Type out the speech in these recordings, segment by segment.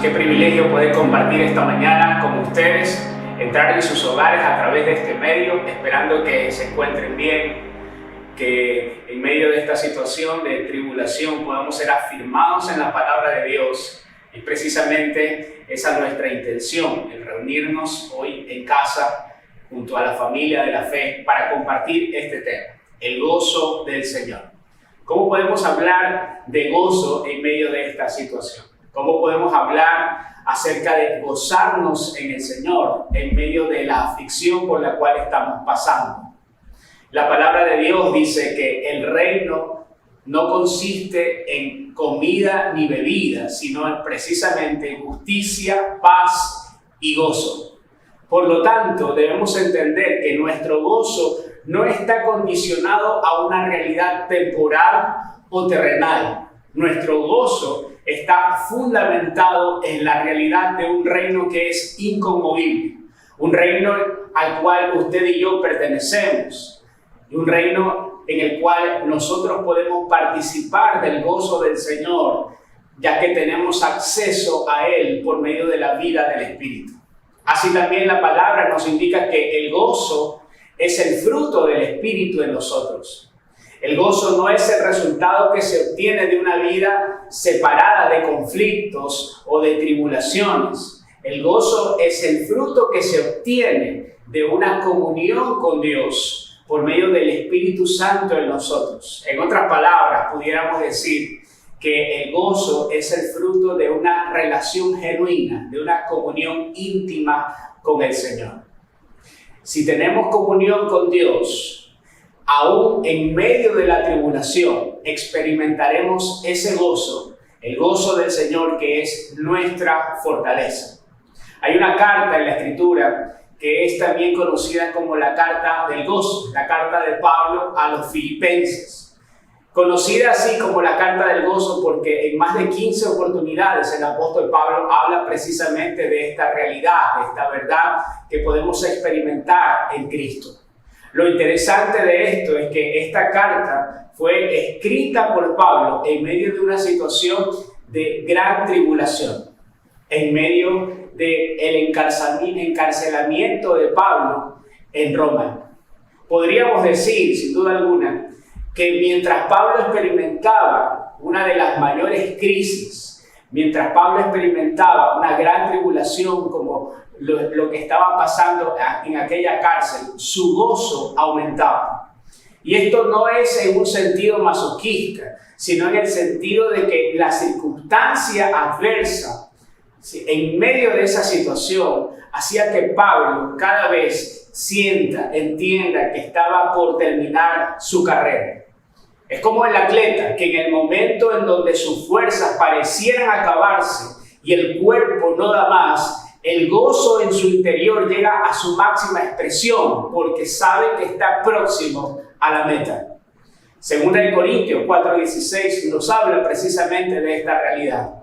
Qué privilegio poder compartir esta mañana con ustedes, entrar en sus hogares a través de este medio, esperando que se encuentren bien, que en medio de esta situación de tribulación podamos ser afirmados en la palabra de Dios. Y precisamente esa es nuestra intención, el reunirnos hoy en casa junto a la familia de la fe para compartir este tema, el gozo del Señor. ¿Cómo podemos hablar de gozo en medio de esta situación? ¿Cómo podemos hablar acerca de gozarnos en el Señor en medio de la aflicción por la cual estamos pasando? La palabra de Dios dice que el reino no consiste en comida ni bebida, sino precisamente en justicia, paz y gozo. Por lo tanto, debemos entender que nuestro gozo no está condicionado a una realidad temporal o terrenal. Nuestro gozo está fundamentado en la realidad de un reino que es inconmovible, un reino al cual usted y yo pertenecemos, y un reino en el cual nosotros podemos participar del gozo del Señor, ya que tenemos acceso a Él por medio de la vida del Espíritu. Así también la palabra nos indica que el gozo es el fruto del Espíritu en nosotros. El gozo no es el resultado que se obtiene de una vida separada de conflictos o de tribulaciones. El gozo es el fruto que se obtiene de una comunión con Dios por medio del Espíritu Santo en nosotros. En otras palabras, pudiéramos decir que el gozo es el fruto de una relación genuina, de una comunión íntima con el Señor. Si tenemos comunión con Dios, aún en medio de la tribulación, experimentaremos ese gozo, el gozo del Señor que es nuestra fortaleza. Hay una carta en la Escritura que es también conocida como la carta del gozo, la carta de Pablo a los Filipenses. Conocida así como la carta del gozo porque en más de 15 oportunidades el apóstol Pablo habla precisamente de esta realidad, de esta verdad que podemos experimentar en Cristo. Lo interesante de esto es que esta carta fue escrita por Pablo en medio de una situación de gran tribulación, en medio del encarcelamiento de Pablo en Roma. Podríamos decir, sin duda alguna, que mientras Pablo experimentaba una de las mayores crisis, mientras Pablo experimentaba una gran tribulación como lo que estaba pasando en aquella cárcel, su gozo aumentaba. Y esto no es en un sentido masoquista, sino en el sentido de que la circunstancia adversa, en medio de esa situación, hacía que Pablo cada vez entienda que estaba por terminar su carrera. Es como el atleta que en el momento en donde sus fuerzas parecieran acabarse y el cuerpo no da más, el gozo en su interior llega a su máxima expresión porque sabe que está próximo a la meta. Segunda de Corintios 4:16 nos habla precisamente de esta realidad.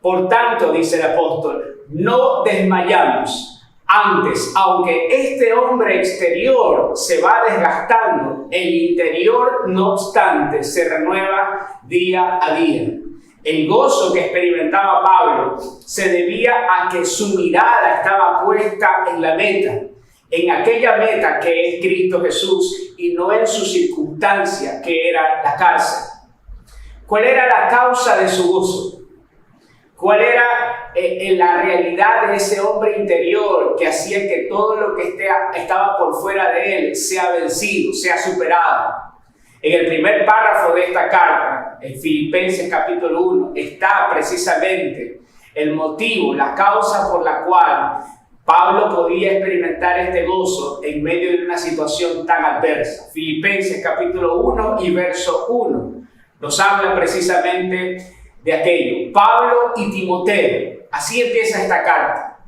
Por tanto, dice el apóstol, no desmayamos. Antes, aunque este hombre exterior se va desgastando, el interior, no obstante, se renueva día a día. El gozo que experimentaba Pablo se debía a que su mirada estaba puesta en la meta, en aquella meta que es Cristo Jesús y no en su circunstancia que era la cárcel. ¿Cuál era la causa de su gozo? ¿Cuál era la realidad de ese hombre interior que hacía que todo lo que estaba por fuera de él sea vencido, sea superado? En el primer párrafo de esta carta, en Filipenses capítulo 1, está precisamente el motivo, la causa por la cual Pablo podía experimentar este gozo en medio de una situación tan adversa. Filipenses capítulo 1 y verso 1 nos habla precisamente de aquello. Pablo y Timoteo, así empieza esta carta.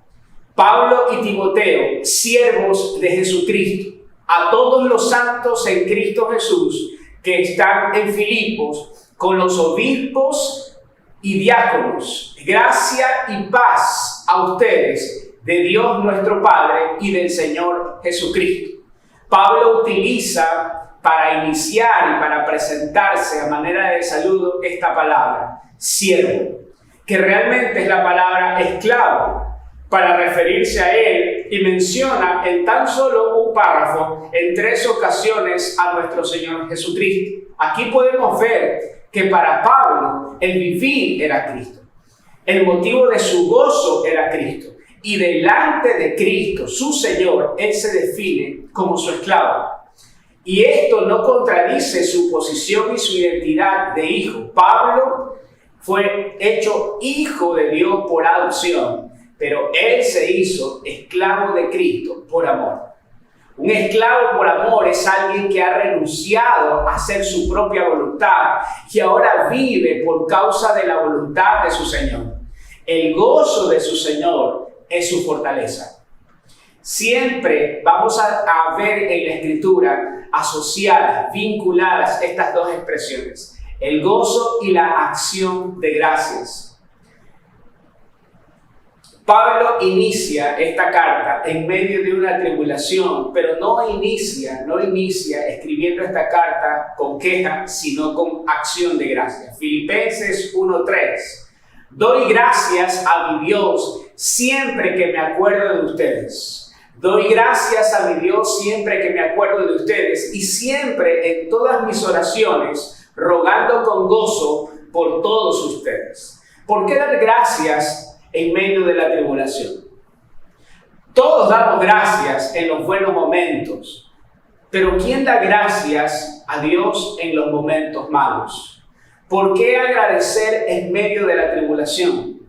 Pablo y Timoteo, siervos de Jesucristo, a todos los santos en Cristo Jesús que están en Filipos, con los obispos y diáconos, gracia y paz a ustedes de Dios nuestro Padre y del Señor Jesucristo. Pablo utiliza para iniciar y para presentarse a manera de saludo esta palabra, siervo. que realmente es la palabra esclavo, para referirse a él, y menciona en tan solo un párrafo, en 3 ocasiones, a nuestro Señor Jesucristo. Aquí podemos ver que para Pablo el vivir era Cristo. El motivo de su gozo era Cristo. Y delante de Cristo, su Señor, él se define como su esclavo. Y esto no contradice su posición y su identidad de hijo. Pablo fue hecho hijo de Dios por adopción, pero él se hizo esclavo de Cristo por amor. Un esclavo por amor es alguien que ha renunciado a hacer su propia voluntad y ahora vive por causa de la voluntad de su Señor. El gozo de su Señor es su fortaleza. Siempre vamos a ver en la Escritura asociadas, vinculadas estas dos expresiones, el gozo y la acción de gracias. Pablo inicia esta carta en medio de una tribulación, pero no inicia escribiendo esta carta con queja, sino con acción de gracias. Filipenses 1:3. Doy gracias a mi Dios siempre que me acuerdo de ustedes. Doy gracias a mi Dios siempre que me acuerdo de ustedes y siempre en todas mis oraciones, rogando con gozo por todos ustedes. ¿Por qué dar gracias en medio de la tribulación? Todos damos gracias en los buenos momentos, pero ¿quién da gracias a Dios en los momentos malos? ¿Por qué agradecer en medio de la tribulación?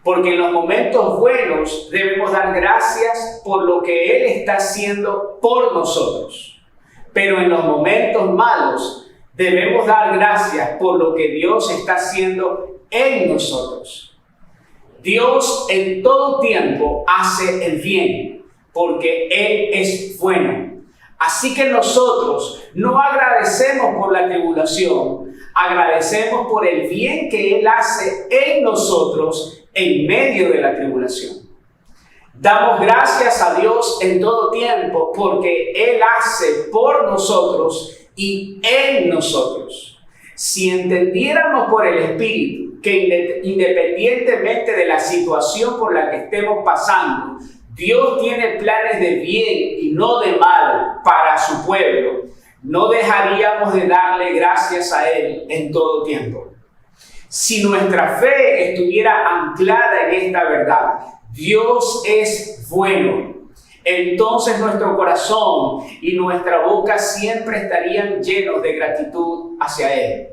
Porque en los momentos buenos debemos dar gracias por lo que Él está haciendo por nosotros. Pero en los momentos malos debemos dar gracias por lo que Dios está haciendo en nosotros. Dios en todo tiempo hace el bien, porque Él es bueno. Así que nosotros no agradecemos por la tribulación, agradecemos por el bien que Él hace en nosotros en medio de la tribulación. Damos gracias a Dios en todo tiempo porque Él hace por nosotros y en nosotros. Si entendiéramos por el Espíritu que independientemente de la situación por la que estemos pasando, Dios tiene planes de bien y no de mal para su pueblo, no dejaríamos de darle gracias a Él en todo tiempo. Si nuestra fe estuviera anclada en esta verdad, Dios es bueno, entonces nuestro corazón y nuestra boca siempre estarían llenos de gratitud hacia Él.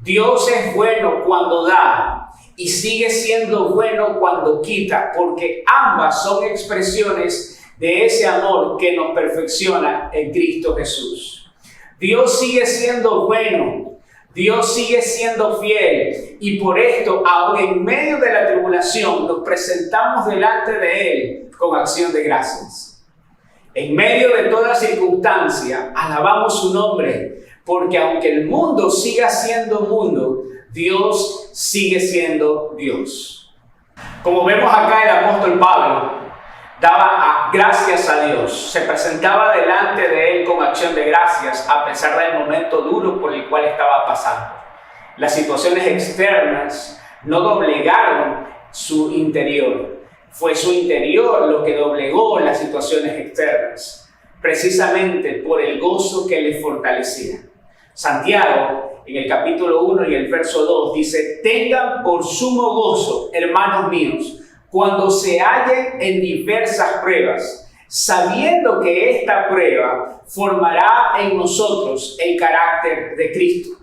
Dios es bueno cuando da y sigue siendo bueno cuando quita, porque ambas son expresiones de ese amor que nos perfecciona en Cristo Jesús. Dios sigue siendo bueno, Dios sigue siendo fiel y por esto, aún en medio de la tribulación, nos presentamos delante de Él con acción de gracias. En medio de toda circunstancia, alabamos su nombre, porque aunque el mundo siga siendo mundo, Dios sigue siendo Dios. Como vemos acá, el apóstol Pablo daba gracias a Dios, se presentaba delante de Él con acción de gracias a pesar del momento duro por el cual estaba pasando. Las situaciones externas no doblegaron su interior, fue su interior lo que doblegó las situaciones externas, precisamente por el gozo que le fortalecía. Santiago, en el capítulo 1 y el verso 2, dice: tengan por sumo gozo, hermanos míos, cuando se hallen en diversas pruebas, sabiendo que esta prueba formará en nosotros el carácter de Cristo.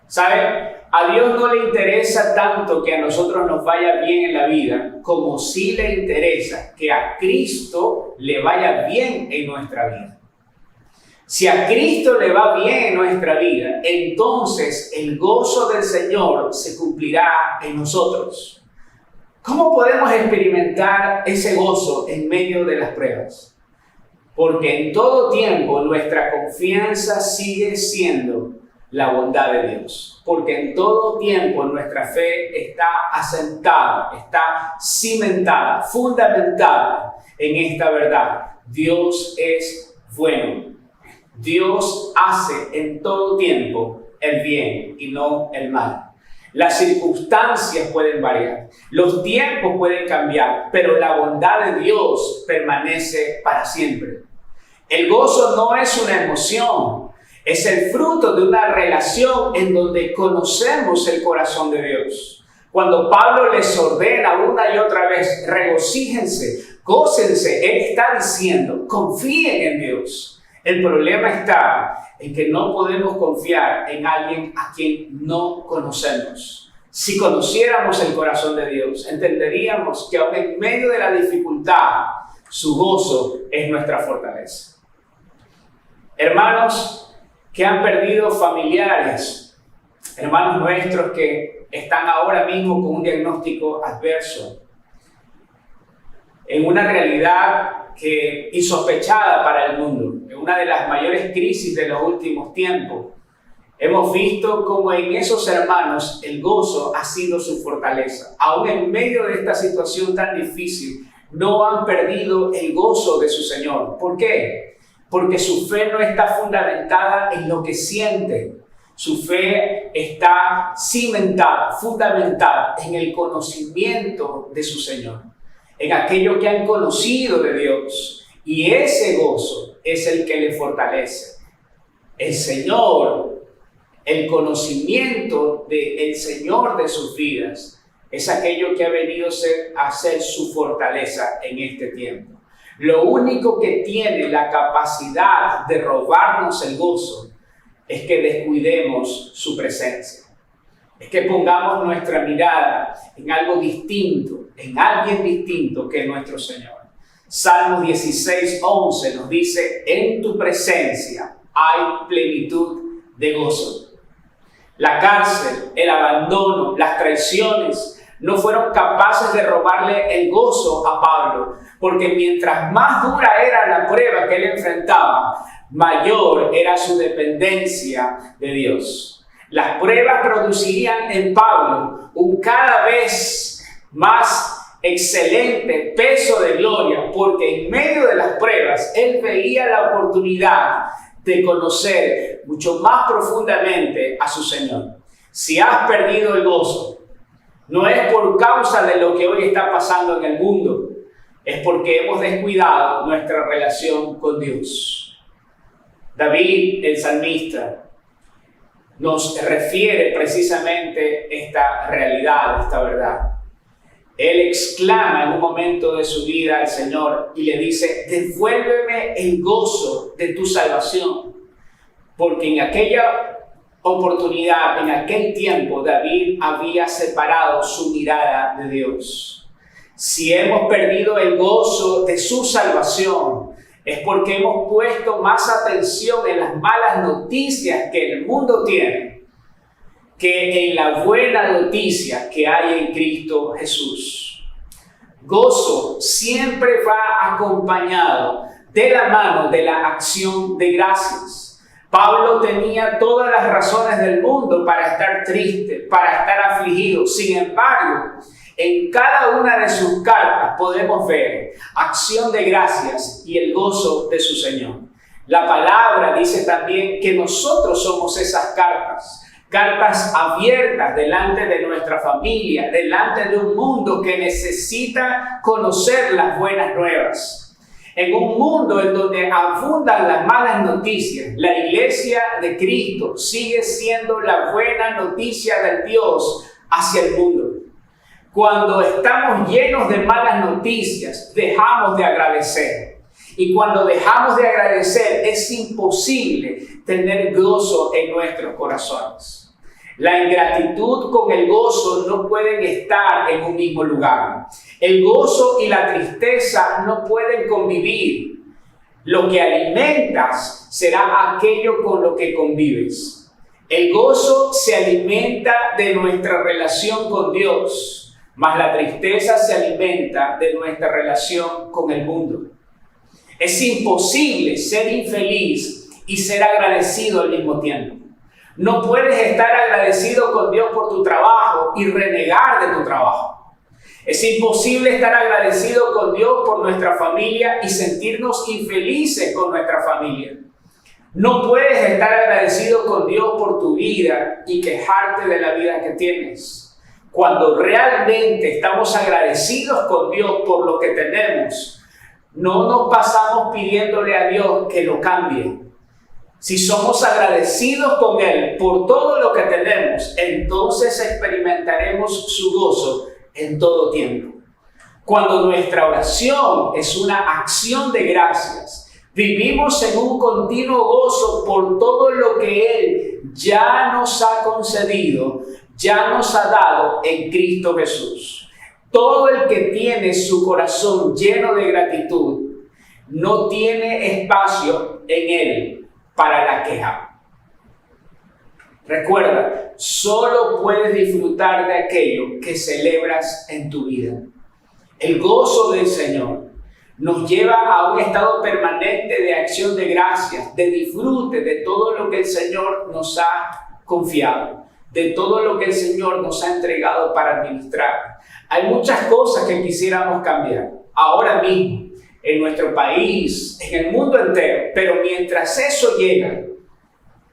¿Saben? A Dios no le interesa tanto que a nosotros nos vaya bien en la vida, como sí le interesa que a Cristo le vaya bien en nuestra vida. Si a Cristo le va bien en nuestra vida, entonces el gozo del Señor se cumplirá en nosotros. ¿Cómo podemos experimentar ese gozo en medio de las pruebas? Porque en todo tiempo nuestra confianza sigue siendo la bondad de Dios. Porque en todo tiempo nuestra fe está asentada, está cimentada, fundamentada en esta verdad. Dios es bueno. Dios hace en todo tiempo el bien y no el mal. Las circunstancias pueden variar, los tiempos pueden cambiar, pero la bondad de Dios permanece para siempre. El gozo no es una emoción, es el fruto de una relación en donde conocemos el corazón de Dios. Cuando Pablo les ordena una y otra vez, regocíjense, gócense, él está diciendo, confíen en Dios. El problema está en que no podemos confiar en alguien a quien no conocemos. Si conociéramos el corazón de Dios, entenderíamos que aun en medio de la dificultad, su gozo es nuestra fortaleza. Hermanos que han perdido familiares, hermanos nuestros que están ahora mismo con un diagnóstico adverso, en una realidad que insospechada para el mundo, en una de las mayores crisis de los últimos tiempos, hemos visto cómo en esos hermanos el gozo ha sido su fortaleza. Aún en medio de esta situación tan difícil, no han perdido el gozo de su Señor. ¿Por qué? Porque su fe no está fundamentada en lo que siente. Su fe está cimentada, fundamentada en el conocimiento de su Señor, en aquello que han conocido de Dios. Y ese gozo es el que le fortalece. El Señor, el conocimiento del Señor de sus vidas, es aquello que ha venido a ser su fortaleza en este tiempo. Lo único que tiene la capacidad de robarnos el gozo es que descuidemos su presencia. Es que pongamos nuestra mirada en algo distinto, en alguien distinto que nuestro Señor. Salmos 16:11 nos dice, en tu presencia hay plenitud de gozo. La cárcel, el abandono, las traiciones no fueron capaces de robarle el gozo a Pablo, porque mientras más dura era la prueba que él enfrentaba, mayor era su dependencia de Dios. Las pruebas producirían en Pablo un cada vez más excelente peso de gloria, porque en medio de las pruebas él veía la oportunidad de conocer mucho más profundamente a su Señor. Si has perdido el gozo, no es por causa de lo que hoy está pasando en el mundo, es porque hemos descuidado nuestra relación con Dios. David, el salmista, nos refiere precisamente esta realidad, esta verdad. Él exclama en un momento de su vida al Señor y le dice, devuélveme el gozo de tu salvación. Porque en aquella oportunidad, en aquel tiempo, David había separado su mirada de Dios. Si hemos perdido el gozo de su salvación, es porque hemos puesto más atención en las malas noticias que el mundo tiene que en la buena noticia que hay en Cristo Jesús. Gozo siempre va acompañado de la mano de la acción de gracias. Pablo tenía todas las razones del mundo para estar triste, para estar afligido. Sin embargo, en cada una de sus cartas podemos ver acción de gracias y el gozo de su Señor. La palabra dice también que nosotros somos esas cartas abiertas delante de nuestra familia, delante de un mundo que necesita conocer las buenas nuevas. En un mundo en donde abundan las malas noticias, la iglesia de Cristo sigue siendo la buena noticia del Dios hacia el mundo. Cuando estamos llenos de malas noticias, dejamos de agradecer. Y cuando dejamos de agradecer, es imposible tener gozo en nuestros corazones. La ingratitud con el gozo no pueden estar en un mismo lugar. El gozo y la tristeza no pueden convivir. Lo que alimentas será aquello con lo que convives. El gozo se alimenta de nuestra relación con Dios, mas la tristeza se alimenta de nuestra relación con el mundo. Es imposible ser infeliz y ser agradecido al mismo tiempo. No puedes estar agradecido con Dios por tu trabajo y renegar de tu trabajo. Es imposible estar agradecido con Dios por nuestra familia y sentirnos infelices con nuestra familia. No puedes estar agradecido con Dios por tu vida y quejarte de la vida que tienes. Cuando realmente estamos agradecidos con Dios por lo que tenemos, no nos pasamos pidiéndole a Dios que lo cambie. Si somos agradecidos con Él por todo lo que tenemos, entonces experimentaremos su gozo en todo tiempo. Cuando nuestra oración es una acción de gracias, vivimos en un continuo gozo por todo lo que Él ya nos ha concedido, ya nos ha dado en Cristo Jesús. Todo el que tiene su corazón lleno de gratitud no tiene espacio en él para la queja. Recuerda, solo puedes disfrutar de aquello que celebras en tu vida. El gozo del Señor nos lleva a un estado permanente de acción de gracias, de disfrute de todo lo que el Señor nos ha confiado, de todo lo que el Señor nos ha entregado para administrar. Hay muchas cosas que quisiéramos cambiar ahora mismo, en nuestro país, en el mundo entero, pero mientras eso llega,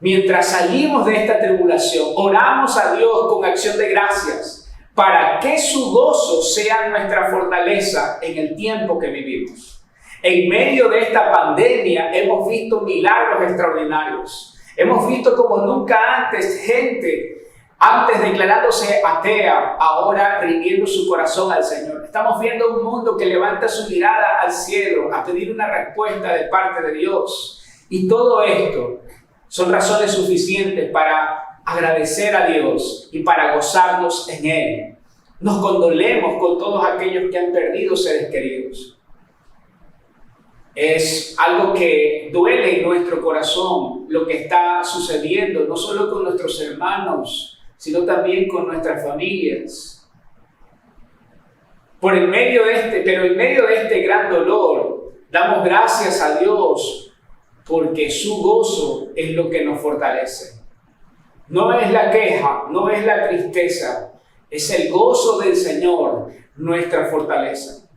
mientras salimos de esta tribulación, oramos a Dios con acción de gracias para que su gozo sea nuestra fortaleza en el tiempo que vivimos. En medio de esta pandemia hemos visto milagros extraordinarios. Hemos visto como nunca antes gente, antes declarándose atea, ahora rindiendo su corazón al Señor. Estamos viendo un mundo que levanta su mirada al cielo a pedir una respuesta de parte de Dios. Y todo esto son razones suficientes para agradecer a Dios y para gozarnos en Él. Nos condolemos con todos aquellos que han perdido seres queridos. Es algo que duele en nuestro corazón lo que está sucediendo, no solo con nuestros hermanos, sino también con nuestras familias. Pero en medio de este gran dolor, damos gracias a Dios porque su gozo es lo que nos fortalece. No es la queja, no es la tristeza, es el gozo del Señor, nuestra fortaleza.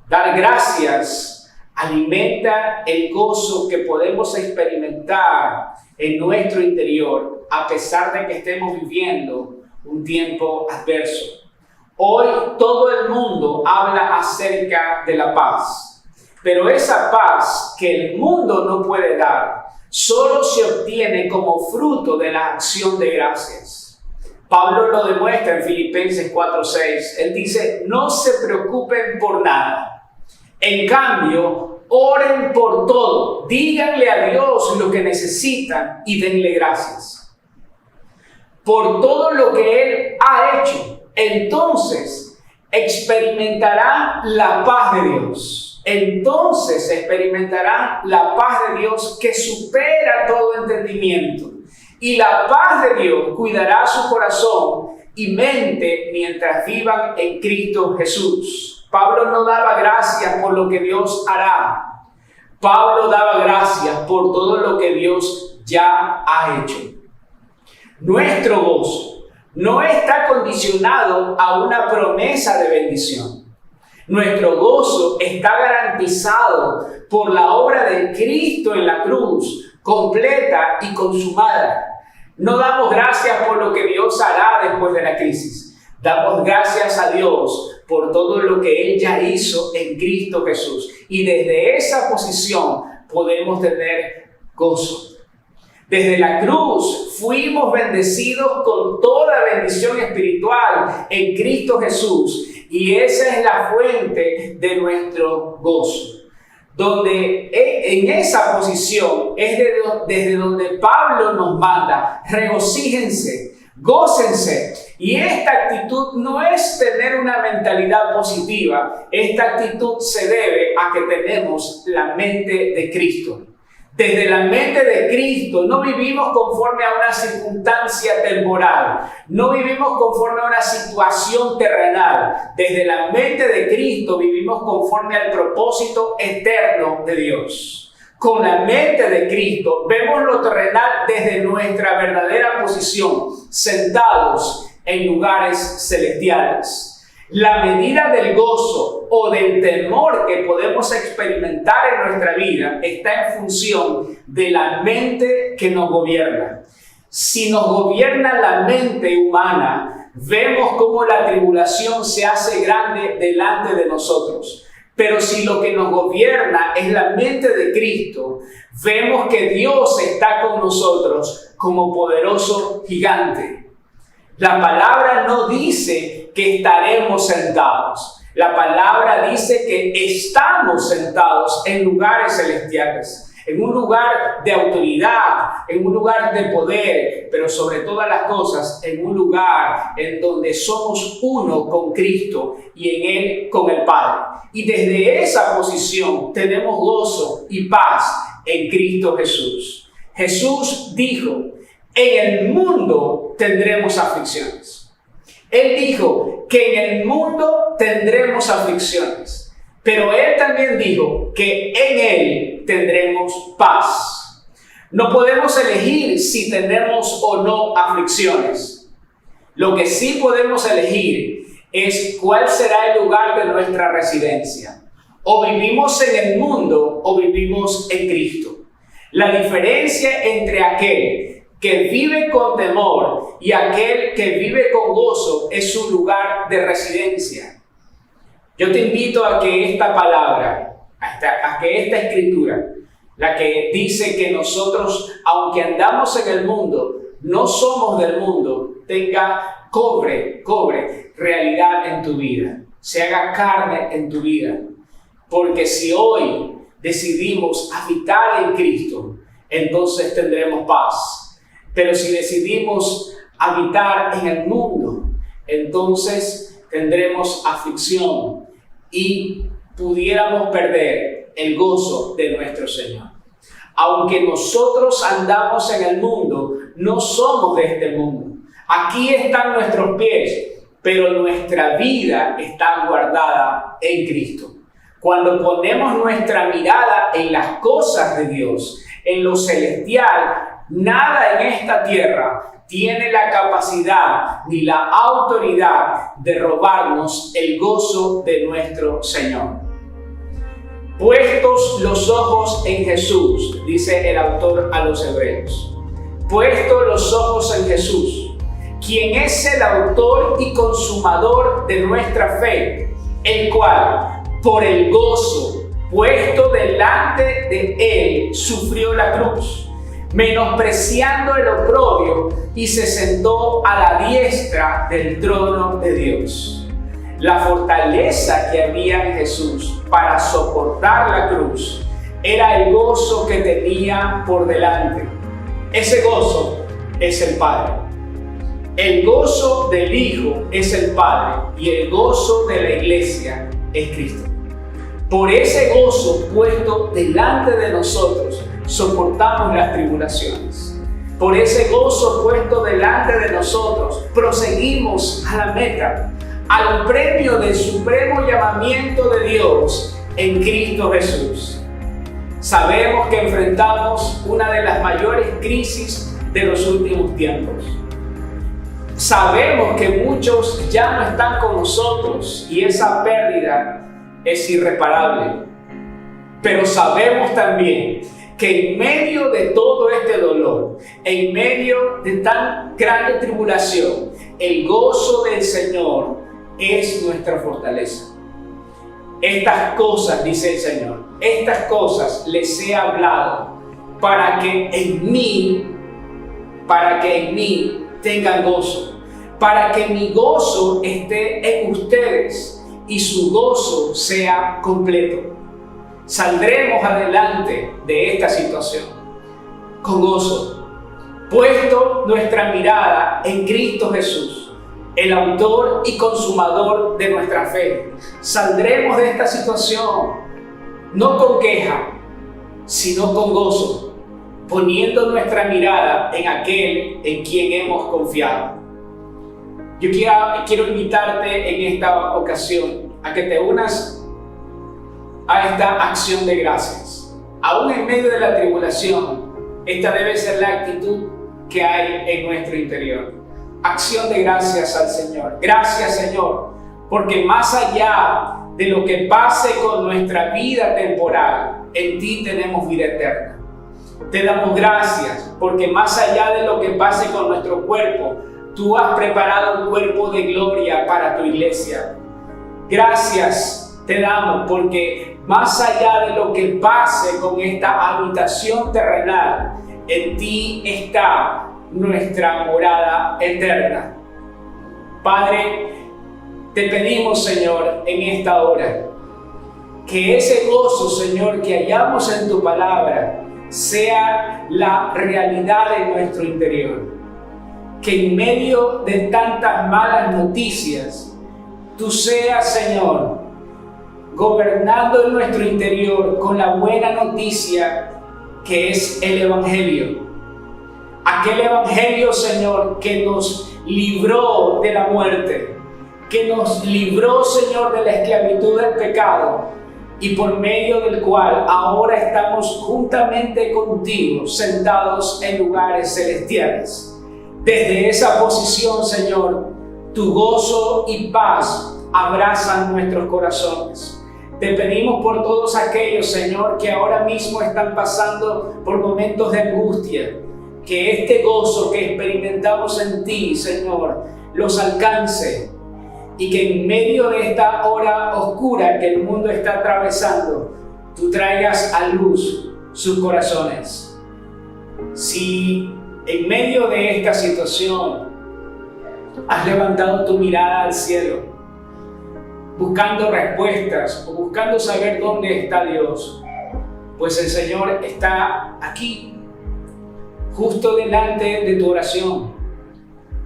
Dar gracias alimenta el gozo que podemos experimentar en nuestro interior, a pesar de que estemos viviendo un tiempo adverso. Hoy todo el mundo habla acerca de la paz, pero esa paz que el mundo no puede dar, solo se obtiene como fruto de la acción de gracias. Pablo lo demuestra en Filipenses 4:6. Él dice, no se preocupen por nada. En cambio, oren por todo. Díganle a Dios lo que necesitan y denle gracias por todo lo que Él ha hecho. Entonces experimentarán la paz de Dios. Entonces experimentarán la paz de Dios que supera todo entendimiento. Y la paz de Dios cuidará su corazón y mente mientras vivan en Cristo Jesús. Pablo no daba gracias por lo que Dios hará. Pablo daba gracias por todo lo que Dios ya ha hecho. Nuestro gozo no está condicionado a una promesa de bendición. Nuestro gozo está garantizado por la obra de Cristo en la cruz, completa y consumada. No damos gracias por lo que Dios hará después de la crisis. Damos gracias a Dios por todo lo que Él ya hizo en Cristo Jesús. Y desde esa posición podemos tener gozo. Desde la cruz fuimos bendecidos con toda bendición espiritual en Cristo Jesús. Y esa es la fuente de nuestro gozo. Donde en esa posición es desde donde Pablo nos manda, regocíjense, gócense. Y esta actitud no es tener una mentalidad positiva. Esta actitud se debe a que tenemos la mente de Cristo. Desde la mente de Cristo no vivimos conforme a una circunstancia temporal, no vivimos conforme a una situación terrenal. Desde la mente de Cristo vivimos conforme al propósito eterno de Dios. Con la mente de Cristo vemos lo terrenal desde nuestra verdadera posición, sentados en lugares celestiales. La medida del gozo o del temor que podemos experimentar en nuestra vida está en función de la mente que nos gobierna. Si nos gobierna la mente humana, vemos cómo la tribulación se hace grande delante de nosotros. Pero si lo que nos gobierna es la mente de Cristo, vemos que Dios está con nosotros como poderoso gigante. La palabra no dice que estaremos sentados. La palabra dice que estamos sentados en lugares celestiales, en un lugar de autoridad, en un lugar de poder, pero sobre todas las cosas, en un lugar en donde somos uno con Cristo y en Él con el Padre. Y desde esa posición tenemos gozo y paz en Cristo Jesús. Jesús dijo: en el mundo tendremos aflicciones. Él dijo que en el mundo tendremos aflicciones, pero Él también dijo que en Él tendremos paz. No podemos elegir si tenemos o no aflicciones. Lo que sí podemos elegir es cuál será el lugar de nuestra residencia. O vivimos en el mundo o vivimos en Cristo. La diferencia entre aquel que vive con temor y aquel que vive con gozo es su lugar de residencia. Yo te invito a que esta palabra, a que esta escritura, la que dice que nosotros, aunque andamos en el mundo, no somos del mundo, cobre realidad en tu vida, se haga carne en tu vida. Porque si hoy decidimos habitar en Cristo, entonces tendremos paz. Pero si decidimos habitar en el mundo, entonces tendremos aflicción y pudiéramos perder el gozo de nuestro Señor. Aunque nosotros andamos en el mundo, no somos de este mundo. Aquí están nuestros pies, pero nuestra vida está guardada en Cristo. Cuando ponemos nuestra mirada en las cosas de Dios, en lo celestial, nada en esta tierra tiene la capacidad ni la autoridad de robarnos el gozo de nuestro Señor. Puestos los ojos en Jesús, dice el autor a los Hebreos. Puestos los ojos en Jesús, quien es el autor y consumador de nuestra fe, el cual, por el gozo puesto delante de Él, sufrió la cruz, menospreciando el oprobio, y se sentó a la diestra del trono de Dios. La fortaleza que había en Jesús para soportar la cruz era el gozo que tenía por delante. Ese gozo es el Padre. El gozo del Hijo es el Padre y el gozo de la Iglesia es Cristo. Por ese gozo puesto delante de nosotros, soportamos las tribulaciones. Por ese gozo puesto delante de nosotros, proseguimos a la meta, al premio del supremo llamamiento de Dios en Cristo Jesús. Sabemos que enfrentamos una de las mayores crisis de los últimos tiempos. Sabemos que muchos ya no están con nosotros y esa pérdida es irreparable. Pero sabemos también que en medio de todo este dolor, en medio de tan grande tribulación, el gozo del Señor es nuestra fortaleza. Estas cosas, dice el Señor, estas cosas les he hablado para que en mí tengan gozo, para que mi gozo esté en ustedes y su gozo sea completo. Saldremos adelante de esta situación con gozo, puesto nuestra mirada en Cristo Jesús, el autor y consumador de nuestra fe. Saldremos de esta situación no con queja, sino con gozo, poniendo nuestra mirada en aquel en quien hemos confiado. Yo quiero invitarte en esta ocasión a que te unas a esta acción de gracias. Aún en medio de la tribulación, esta debe ser la actitud que hay en nuestro interior. Acción de gracias al Señor. Gracias, Señor, porque más allá de lo que pase con nuestra vida temporal, en ti tenemos vida eterna. Te damos gracias porque más allá de lo que pase con nuestro cuerpo, tú has preparado un cuerpo de gloria para tu iglesia. Gracias te damos porque más allá de lo que pase con esta habitación terrenal, en ti está nuestra morada eterna. Padre, te pedimos, Señor, en esta hora, que ese gozo, Señor, que hallamos en tu palabra, sea la realidad de nuestro interior. Que en medio de tantas malas noticias, tú seas, Señor, gobernando en nuestro interior con la buena noticia que es el Evangelio. Aquel Evangelio, Señor, que nos libró de la muerte, que nos libró, Señor, de la esclavitud del pecado, y por medio del cual ahora estamos juntamente contigo, sentados en lugares celestiales. Desde esa posición, Señor, tu gozo y paz abrazan nuestros corazones. Te pedimos por todos aquellos, Señor, que ahora mismo están pasando por momentos de angustia, que este gozo que experimentamos en ti, Señor, los alcance, y que en medio de esta hora oscura que el mundo está atravesando, tú traigas a luz sus corazones. Si en medio de esta situación has levantado tu mirada al cielo, buscando respuestas o buscando saber dónde está Dios, pues el Señor está aquí, justo delante de tu oración,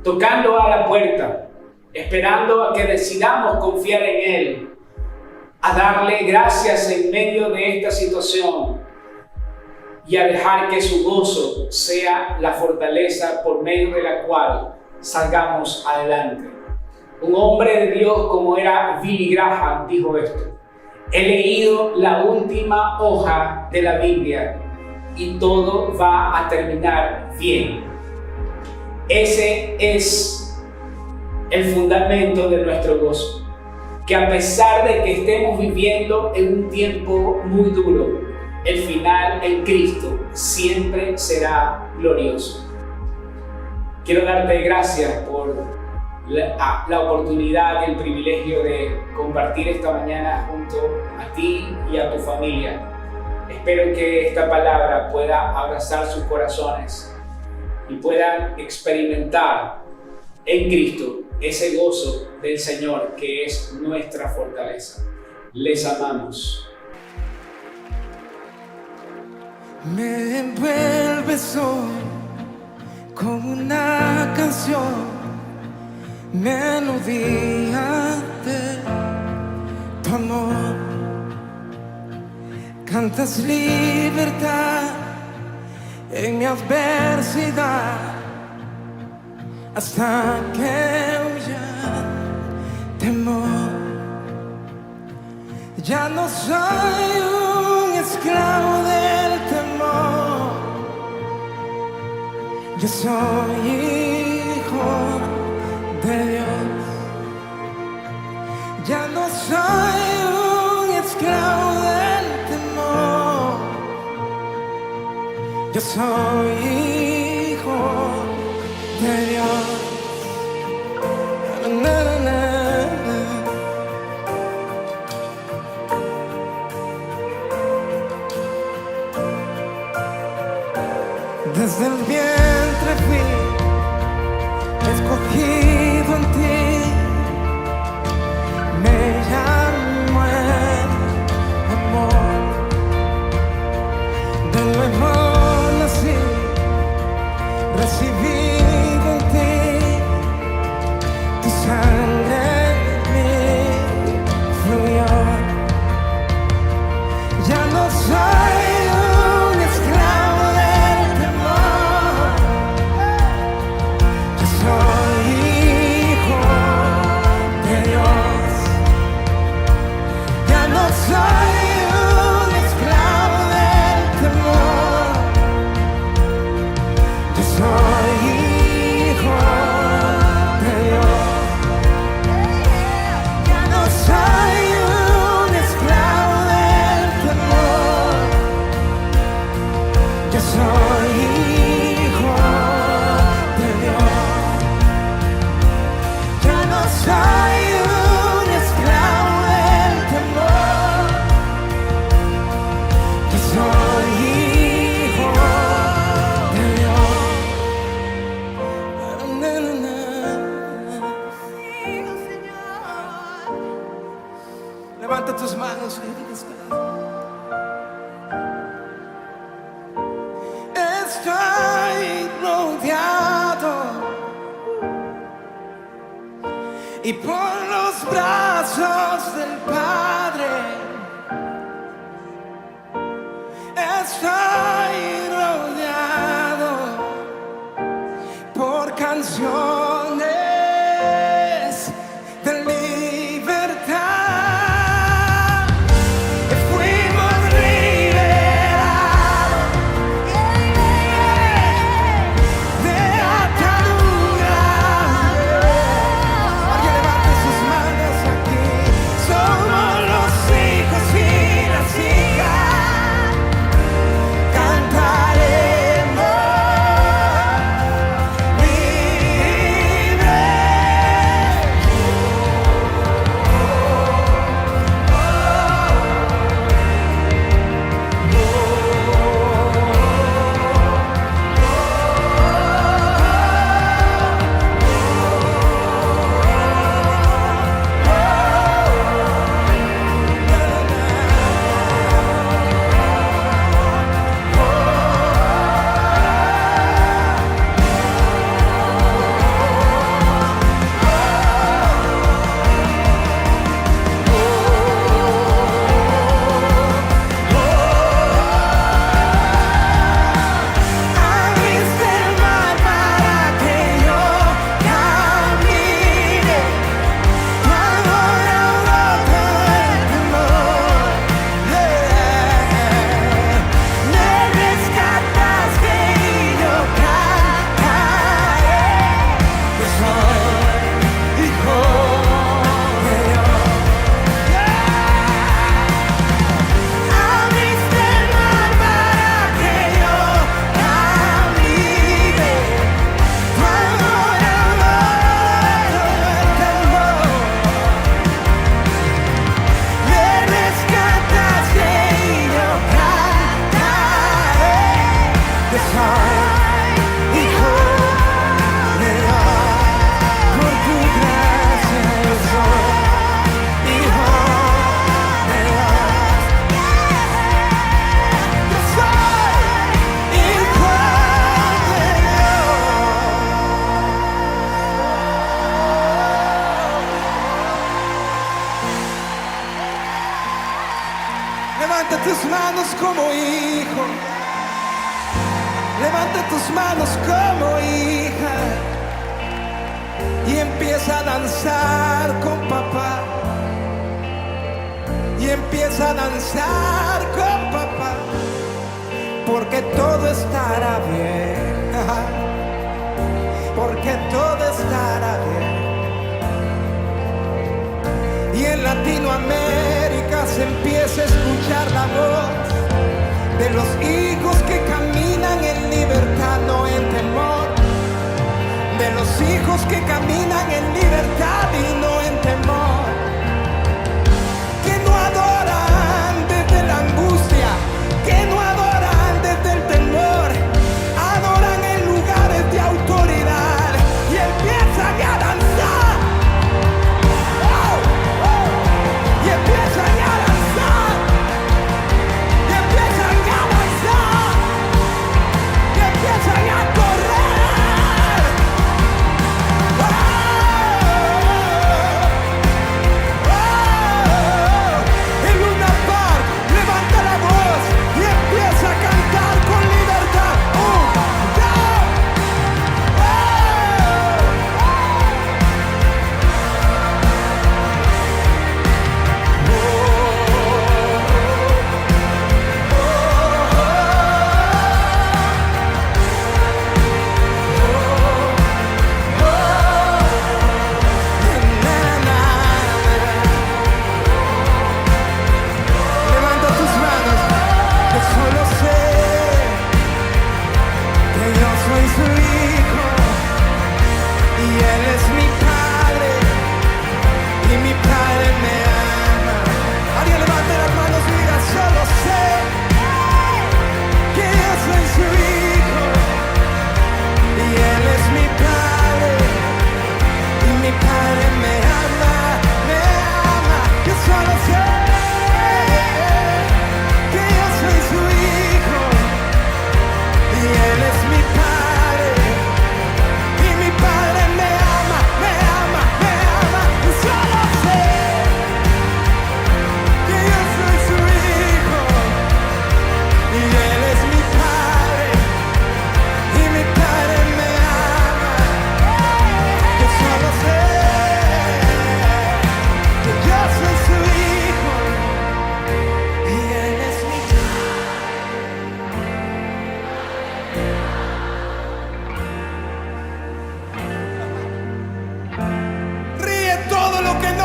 tocando a la puerta, esperando a que decidamos confiar en Él, a darle gracias en medio de esta situación y a dejar que su gozo sea la fortaleza por medio de la cual salgamos adelante. Un hombre de Dios como era Billy Graham dijo esto: he leído la última hoja de la Biblia y todo va a terminar bien. Ese es el fundamento de nuestro gozo, que a pesar de que estemos viviendo en un tiempo muy duro, el final en Cristo siempre será glorioso. Quiero darte gracias por la oportunidad y el privilegio de compartir esta mañana junto a ti y a tu familia. Espero que esta palabra pueda abrazar sus corazones y puedan experimentar en Cristo ese gozo del Señor que es nuestra fortaleza. Les amamos. Me envuelves hoy como una canción, melodía de tu amor. Cantas libertad en mi adversidad, hasta que huya temor. Ya no soy un esclavo del temor, yo soy hijo de Dios. Ya no soy un esclavo del temor, yo soy hijo de Dios. Na, na, na, na. Desde el vientre fui escogido en ti, me llamo el amor. De nuevo nací Levanta tus manos y diles: estoy rodeado y por los brazos del Padre estoy rodeado por canciones de libertad. Fuimos liberados de ataduras. Alguien levante sus manos aquí. Somos los hijos y las hijas. Cantaremos libres. Abriste el mar para que yo camine. Tu amor ahogó el temor. Me rescataste y yo cantaré que soy hijo de Dios. Abriste el mar para que yo camine. Tu amor ahogó el temor. Me rescataste y yo cantaré que soy hijo de Dios. Por tu gracia yo soy hijo de Dios. Yo soy hijo de Dios. Levanta tus manos como hijo. Levanta tus manos como hija y empieza a danzar con papá. Y empieza a danzar con papá, porque todo estará bien. Porque todo estará bien. Y en Latinoamérica se empieza a escuchar la voz de los hijos que caminan en libertad, no en temor. De los hijos que caminan en libertad y no en temor. Que no adoran desde la angustia, que no adoran desde el temor. Adoran en lugares de autoridad y empiezan a danzar. ¡Oh! ¡Oh! Y empiezan a danzar. Y empiezan a danzar. Y empiezan a correr. ¡Oh!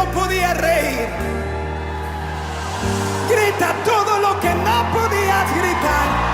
no podías reír. Grita todo lo que no podías gritar.